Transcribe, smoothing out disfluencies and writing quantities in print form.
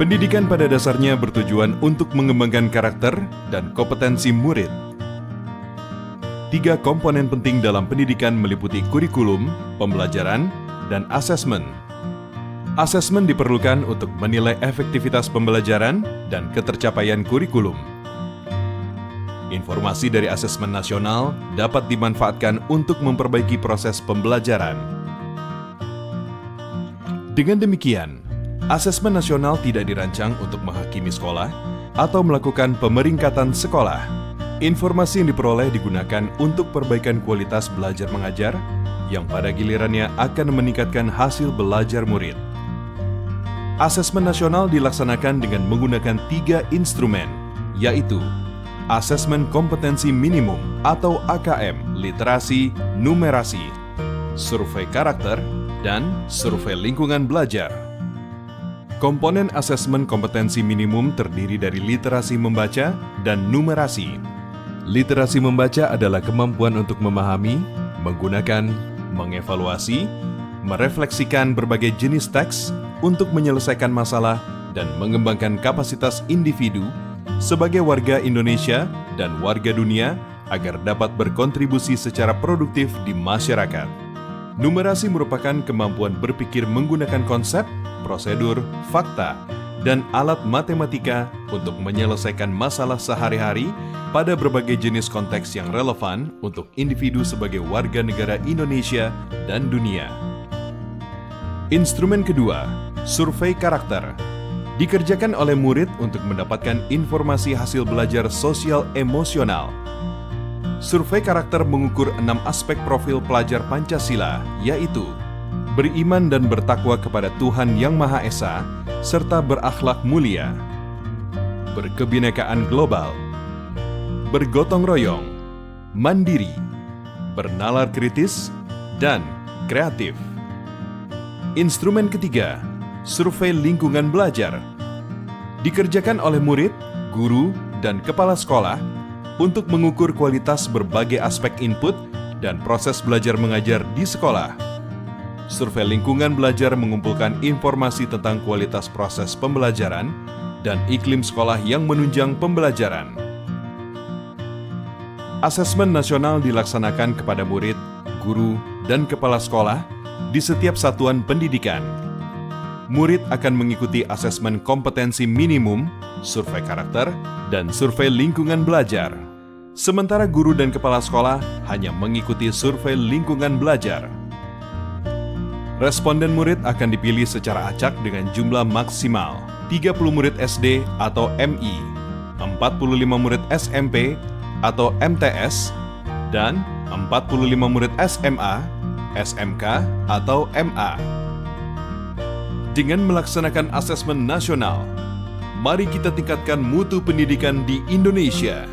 Pendidikan pada dasarnya bertujuan untuk mengembangkan karakter dan kompetensi murid. 3 komponen penting dalam pendidikan meliputi kurikulum, pembelajaran, dan asesmen. Asesmen diperlukan untuk menilai efektivitas pembelajaran dan ketercapaian kurikulum. Informasi dari asesmen nasional dapat dimanfaatkan untuk memperbaiki proses pembelajaran. Dengan demikian, asesmen nasional tidak dirancang untuk menghakimi sekolah atau melakukan pemeringkatan sekolah. Informasi yang diperoleh digunakan untuk perbaikan kualitas belajar mengajar yang pada gilirannya akan meningkatkan hasil belajar murid. Asesmen nasional dilaksanakan dengan menggunakan 3 instrumen, yaitu Asesmen Kompetensi Minimum atau AKM, Literasi, Numerasi, Survei Karakter, dan Survei Lingkungan Belajar. Komponen asesmen kompetensi minimum terdiri dari literasi membaca dan numerasi. Literasi membaca adalah kemampuan untuk memahami, menggunakan, mengevaluasi, merefleksikan berbagai jenis teks untuk menyelesaikan masalah dan mengembangkan kapasitas individu sebagai warga Indonesia dan warga dunia agar dapat berkontribusi secara produktif di masyarakat. Numerasi merupakan kemampuan berpikir menggunakan konsep, prosedur, fakta, dan alat matematika untuk menyelesaikan masalah sehari-hari pada berbagai jenis konteks yang relevan untuk individu sebagai warga negara Indonesia dan dunia. Instrumen kedua, survei karakter, dikerjakan oleh murid untuk mendapatkan informasi hasil belajar sosial emosional. Survei karakter mengukur 6 aspek profil pelajar Pancasila, yaitu beriman dan bertakwa kepada Tuhan Yang Maha Esa, serta berakhlak mulia, berkebinekaan global, bergotong royong, mandiri, bernalar kritis, dan kreatif. Instrumen ketiga, survei lingkungan belajar, dikerjakan oleh murid, guru, dan kepala sekolah untuk mengukur kualitas berbagai aspek input dan proses belajar mengajar di sekolah. Survei lingkungan belajar mengumpulkan informasi tentang kualitas proses pembelajaran dan iklim sekolah yang menunjang pembelajaran. Asesmen nasional dilaksanakan kepada murid, guru, dan kepala sekolah di setiap satuan pendidikan. Murid akan mengikuti asesmen kompetensi minimum, survei karakter, dan survei lingkungan belajar. Sementara guru dan kepala sekolah hanya mengikuti survei lingkungan belajar. Responden murid akan dipilih secara acak dengan jumlah maksimal 30 murid SD atau MI, 45 murid SMP atau MTS, dan 45 murid SMA, SMK atau MA. Dengan melaksanakan asesmen nasional, mari kita tingkatkan mutu pendidikan di Indonesia.